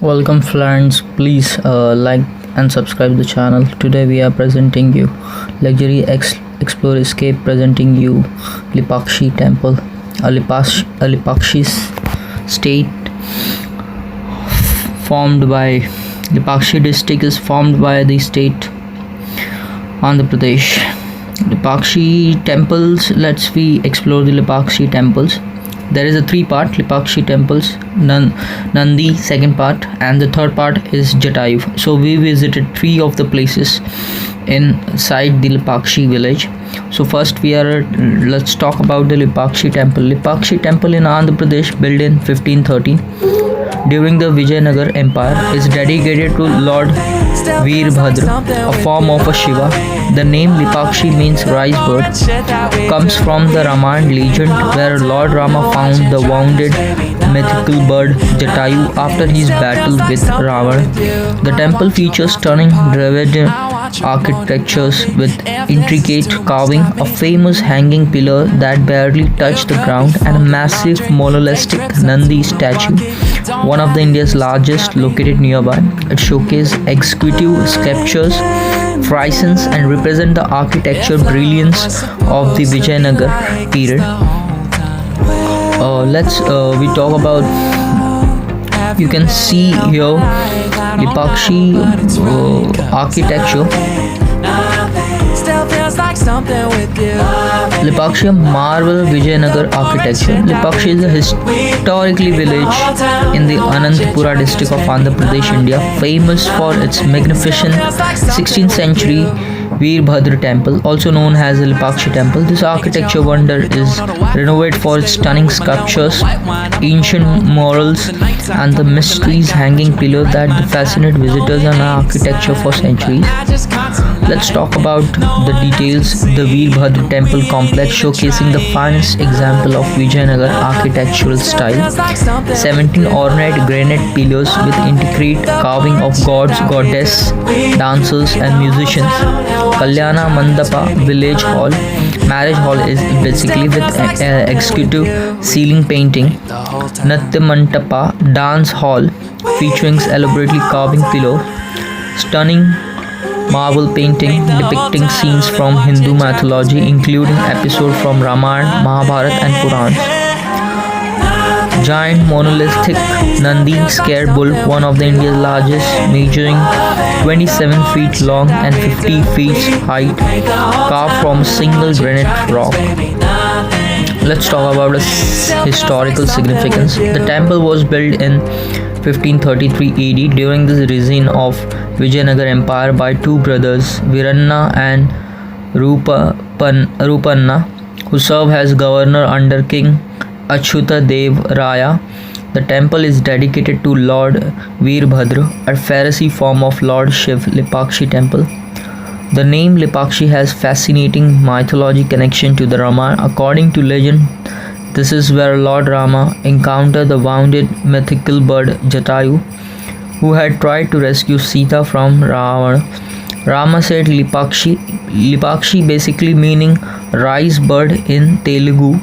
Welcome friends, please like and subscribe the channel. Today we are presenting you Luxury Explore Escape, presenting you Lepakshi Temple, a Lepakshi state formed by Lepakshi district is formed by the state Andhra Pradesh. Lepakshi temples, let's we explore the Lepakshi temples. There is a three part Lepakshi temples, Nandi second part, and the third part is Jatayu. So we visited three of the places inside the Lepakshi village. So first let's talk about the Lepakshi temple. Lepakshi temple in Andhra Pradesh, built in 1513 during the Vijayanagar Empire, is dedicated to Lord Veerabhadra, a form of a Shiva. The name Lepakshi means rice bird, comes from the Ramayana legend where Lord Rama found the wounded mythical bird Jatayu after his battle with Ravana. The temple features stunning Dravidian architectures with intricate carving, a famous hanging pillar that barely touched the ground, and a massive monolithic Nandi statue, one of the India's largest, located nearby. It showcases executive sculptures, frisons, and represent the architectural brilliance of the Vijayanagar period. Let's we talk about. You can see here Lepakshi architecture. Lepakshi marvel Vijayanagar architecture. Lepakshi is a historically village in the Anantapura district of Andhra Pradesh, India, famous for its magnificent 16th century Veerabhadra Temple, also known as the Lepakshi Temple. This architecture wonder is renowned for its stunning sculptures, ancient murals, and the mysteries hanging pillar that fascinate visitors and architecture for centuries. Let's talk about the details. The Veerabhadra Temple complex, showcasing the finest example of Vijayanagar architectural style. 17 ornate granite pillars with intricate carving of gods, goddess, dancers, and musicians. Kalyana Mandapa Village Hall, marriage hall, is basically with executive ceiling painting. Natya Mantapa Dance Hall, featuring elaborately carving pillar, stunning marble painting depicting scenes from Hindu mythology, including episodes from Ramayana, Mahabharata, and Purans. Giant monolithic Nandi scared bull, one of the India's largest, measuring 27 feet long and 50 feet height, carved from a single granite rock. Let's talk about the historical significance. The temple was built in 1533 AD during the reign of Vijayanagar Empire by two brothers, Viranna and Rupanna, who served as governor under King Achyuta Dev Raya. The temple is dedicated to Lord Veerabhadra, a Pharisee form of Lord Shiv. Lepakshi Temple. The name Lepakshi has fascinating mythology connection to the Ramayana. According to legend, this is where Lord Rama encountered the wounded mythical bird Jatayu, who had tried to rescue Sita from Ravana. Rama said Lepakshi basically meaning rice bird in Telugu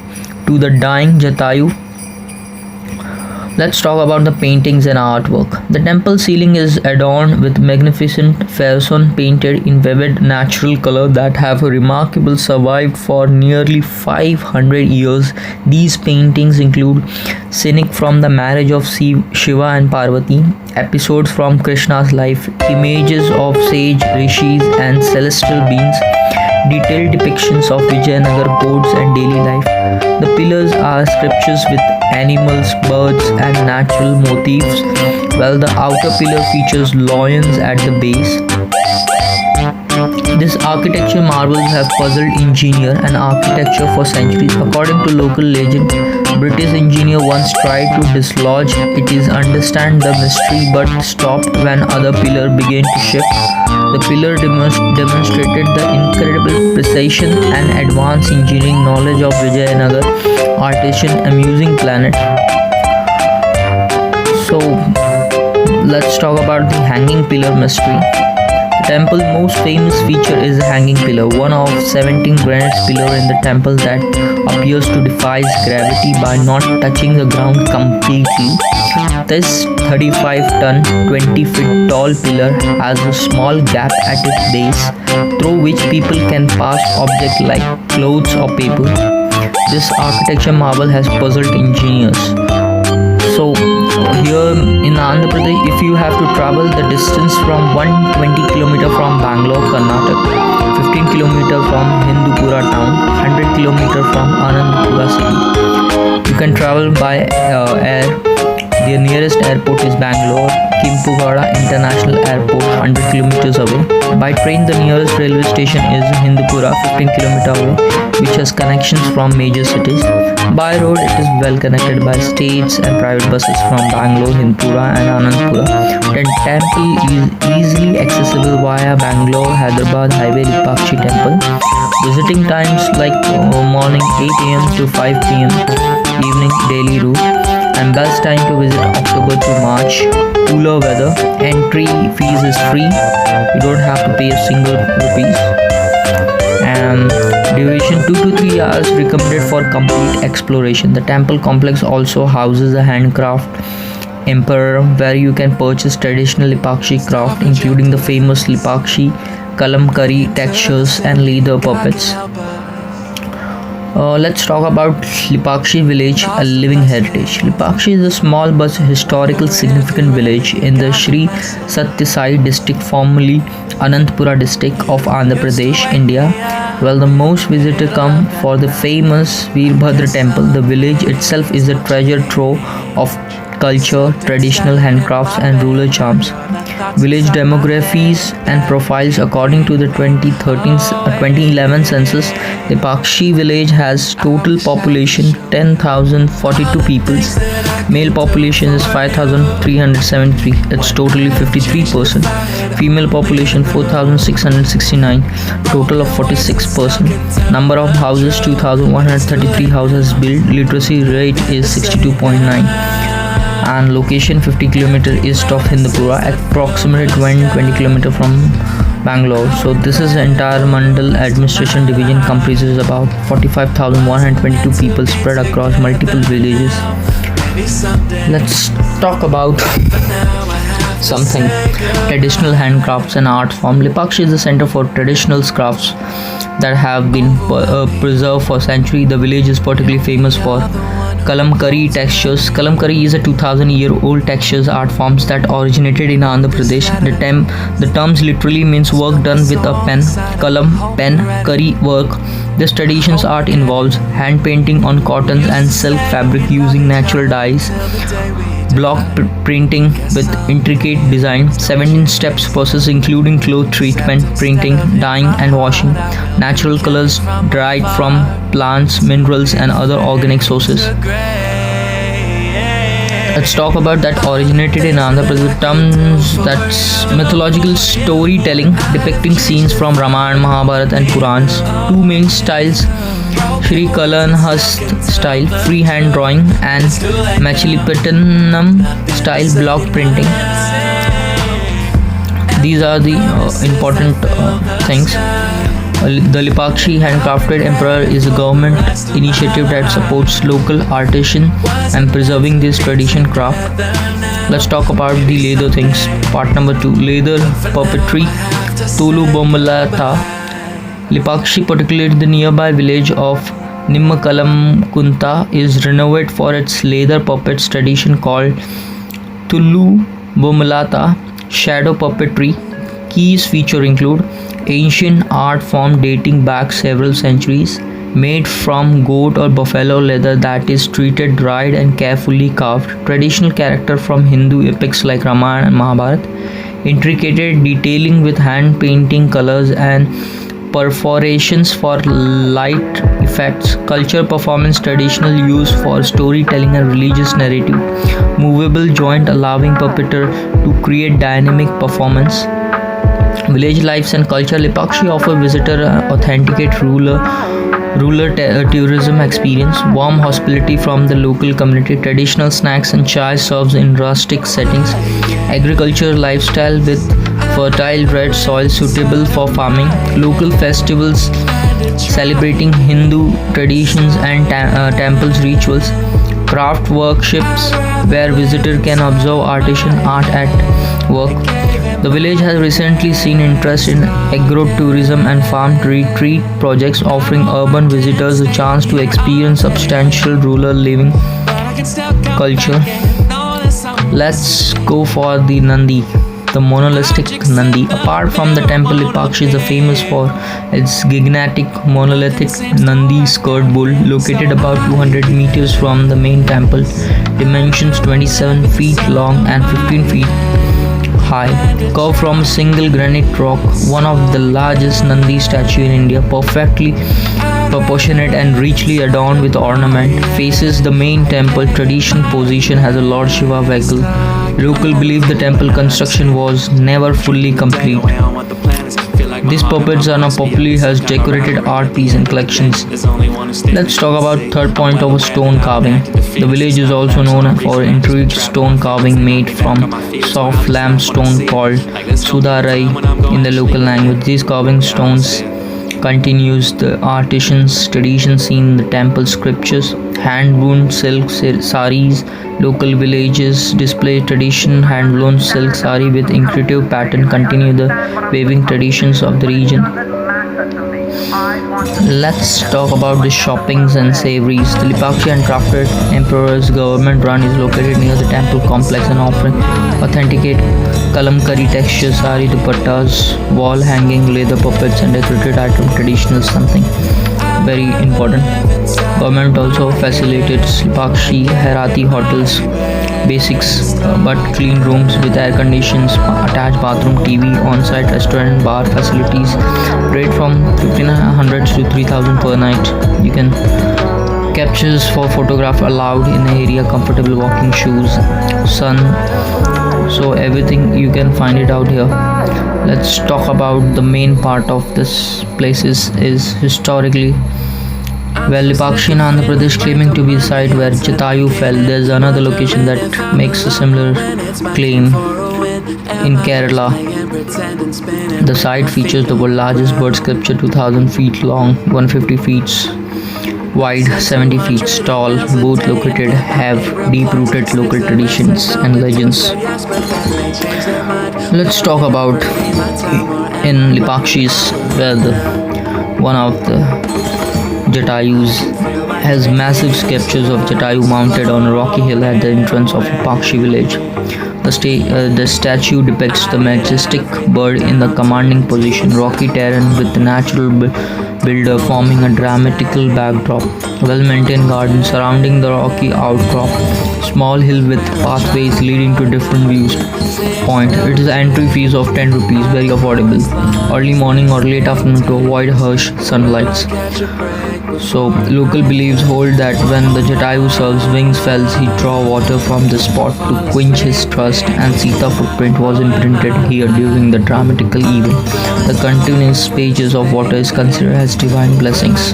to the dying Jatayu. Let's talk about the paintings and artwork. The temple ceiling is adorned with magnificent frescoes painted in vivid natural color that have remarkably survived for nearly 500 years. These paintings include scenic from the marriage of Shiva and Parvati, episodes from Krishna's life, images of sage, rishis, and celestial beings, detailed depictions of Vijayanagar courts and daily life. The pillars are sculptures with animals, birds, and natural motifs, while the outer pillar features lions at the base. These architectural marvels have puzzled engineers and architecture for centuries. According to local legend, British engineer once tried to dislodge it is understand the mystery but stopped when other pillar began to shift. The pillar demonstrated the incredible precision and advanced engineering knowledge of Vijayanagar artisan. Amusing planet. So let's talk about the hanging pillar mystery. The temple's most famous feature is the hanging pillar, one of 17 granite pillars in the temple that appears to defy gravity by not touching the ground completely. This 35-ton, 20-feet tall pillar has a small gap at its base through which people can pass objects like clothes or paper. This architecture marvel has puzzled engineers. So here in Andhra Pradesh, if you have to travel the distance from 120 km from Bangalore, Karnataka, 15 km from Hindupura town, 100 km from Anandpura city, you can travel by air. The nearest airport is Bangalore Kimpugada International Airport, 100 kilometers away. By train, the nearest railway station is Hindupura, 15 kilometers away, which has connections from major cities. By road, it is well connected by states and private buses from Bangalore, Hindupura and Anandpura. The temple is easily accessible via Bangalore Hyderabad Highway Lepakshi Temple. Visiting times like morning 8 a.m. to 5 p.m. evening daily route, and best time to visit October to March. Cooler weather. Entry fees is free. You don't have to pay a single rupees. And duration 2 to 3 hours recommended for complete exploration. The temple complex also houses a handcraft emperor where you can purchase traditional Lepakshi craft including the famous Lepakshi kalamkari textures and leather puppets. Let's talk about Lepakshi village, a living heritage. Lepakshi is a small but historical significant village in the Sri Satya Sai district, formerly Anantapura district of Andhra Pradesh, India. While the most visitors come for the famous Veerabhadra Temple, the village itself is a treasure trove of culture, traditional handcrafts and rural charms. Village demographies and profiles. According to the 2011 census, Lepakshi village has total population 10,042 people. Male population is 5,373. It's totally 53%. Female population 4,669. Total of 46%. Number of houses 2,133 houses built. Literacy rate is 62.9. And location 50 km east of Hindupura, approximately 20 km from Bangalore. So this is the entire Mandal administration division, comprises about 45,122 people spread across multiple villages. Let's talk about something traditional handcrafts and art form. Lepakshi is a center for traditional crafts that have been preserved for centuries. The village is particularly famous for kalamkari textures. Kalamkari is a 2,000-year-old textures art forms that originated in Andhra Pradesh. The terms literally means work done with a pen. Kalam, pen, kari, work. This tradition's art involves hand painting on cotton and silk fabric using natural dyes, block printing with intricate design, 17 steps process including cloth treatment, printing, dyeing and washing, natural colors derived from plants, minerals and other organic sources. Let's talk about that originated in Andhra Pradesh. Terms that's mythological storytelling depicting scenes from Ramayana, Mahabharata and Purans. Two main styles, Shri Kalanhast style freehand drawing and Machilipattanam style block printing. These are the important things. The Lepakshi Handcrafted Emperor is a government initiative that supports local artisans and preserving this tradition craft. Let's talk about the leather things. Part number 2, leather puppetry. Tulu Bommalata. Lepakshi, particularly the nearby village of Nimakalam Kunta, is renowned for its leather puppets tradition called Tulu Bommalata shadow puppetry. Keys feature include ancient art form dating back several centuries, made from goat or buffalo leather that is treated, dried and carefully carved. Traditional character from Hindu epics like Ramayana and Mahabharata. Intricate detailing with hand painting, colors and perforations for light effects. Culture performance, traditional use for storytelling and religious narrative. Movable joint allowing puppeteer to create dynamic performance. Village lives and culture. Lepakshi offer visitor authenticate rural tourism experience, warm hospitality from the local community, traditional snacks and chai served in rustic settings, agriculture lifestyle with fertile red soil suitable for farming, local festivals celebrating Hindu traditions and temples rituals, craft workshops where visitor can observe artisan art at work. The village has recently seen interest in agro-tourism and farm retreat projects offering urban visitors a chance to experience substantial rural living culture. Let's go for the Nandi, the monolithic Nandi. Apart from the temple, Lepakshi is famous for its gigantic monolithic Nandi skirt bull located about 200 meters from the main temple, dimensions 27 feet long and 15 feet high, carved from a single granite rock, one of the largest Nandi statue in India, perfectly proportionate and richly adorned with ornament, faces the main temple. Traditional position has a Lord Shiva vehicle. Local believe the temple construction was never fully complete. These puppets are now popularly as decorated art piece in collections. Let's talk about third point of stone carving. The village is also known for intricate stone carving made from soft limestone called sudarai in the local language. These carving stones continues the artisan's tradition seen in the temple scriptures. Hand-woven silk saris. Local villages display traditional hand-blown silk sari with intricate pattern, continue the weaving traditions of the region. Let's talk about the shoppings and savories. The Lepakshi and Crafted Emperor's government run is located near the temple complex and offering authenticate kalamkari texture sari dupattas, wall hanging leather puppets and decorated item traditional something very important. Government also facilitates Lepakshi Herati hotels, basics but clean rooms with air conditions, attached bathroom, TV, on-site restaurant, bar facilities, rate from 1500 to 3000 per night. You can captures for photograph allowed in the area, comfortable walking shoes, sun, so everything you can find it out here. Let's talk about the main part of this places is historically. Well, Lepakshi in Andhra Pradesh claiming to be the site where Jatayu fell. There's another location that makes a similar claim in Kerala. The site features the world's largest bird sculpture, 2000 feet long, 150 feet wide, 70 feet tall. Both located have deep-rooted local traditions and legends. Let's talk about in Lepakshi's where one of the Jatayus has massive sculptures of Jatayu mounted on a rocky hill at the entrance of Lepakshi village. The statue depicts the majestic bird in the commanding position, rocky terrain with the natural builder forming a dramatical backdrop, well-maintained garden surrounding the rocky outcrop, small hill with pathways leading to different views point. It is entry fees of 10 rupees, very affordable. Early morning or late afternoon to avoid harsh sunlights. So local beliefs hold that when the Jatayu serves wings fells, he draw water from the spot to quench his thirst, and Sita footprint was imprinted here during the dramatical event. The continuous pages of water is considered as divine blessings.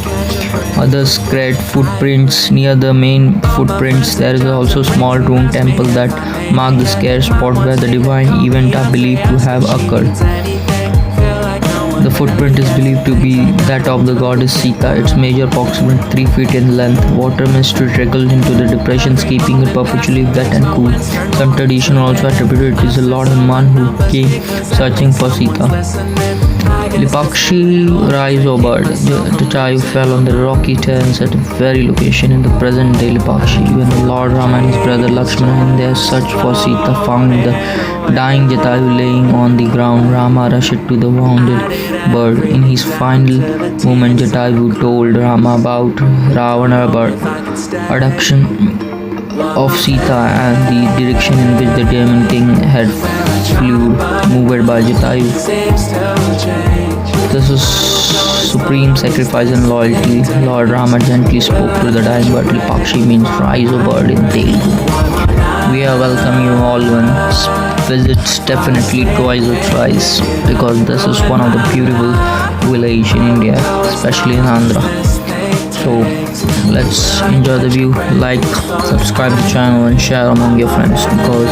Others create footprints near the main footprints. There is also a small ruined temple that mark the scarce spot where the divine event are believed to have occurred. The footprint is believed to be that of the goddess Sita. Its measure approximately 3 feet in length. Water mist trickles into the depressions, keeping it perpetually wet and cool. Some tradition also attributed it is a Lord Hanuman who came searching for Sita. Lepakshi rise or bird. Jatayu fell on the rocky terrains at the very location in the present day Lepakshi. When the Lord Rama and his brother Lakshmana in their search for Sita found the dying Jatayu laying on the ground, Rama rushed to the wounded bird. In his final moment, Jatayu told Rama about Ravana's abduction of Sita and the direction in which the demon king had fled, moved by Jatayu. This is supreme sacrifice and loyalty. Lord Rama gently spoke to the dying bird. Lepakshi means rise of bird in Telugu. We are welcome you all once. Visit definitely twice or thrice because this is one of the beautiful village in India, especially in Andhra. So let's enjoy the view. Like, subscribe the channel and share among your friends because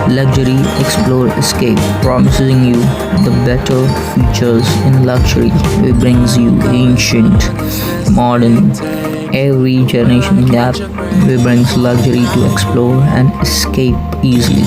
Luxury, explore, escape, promising you the better features in luxury. It brings you ancient, modern, every generation gap. It brings luxury to explore and escape easily.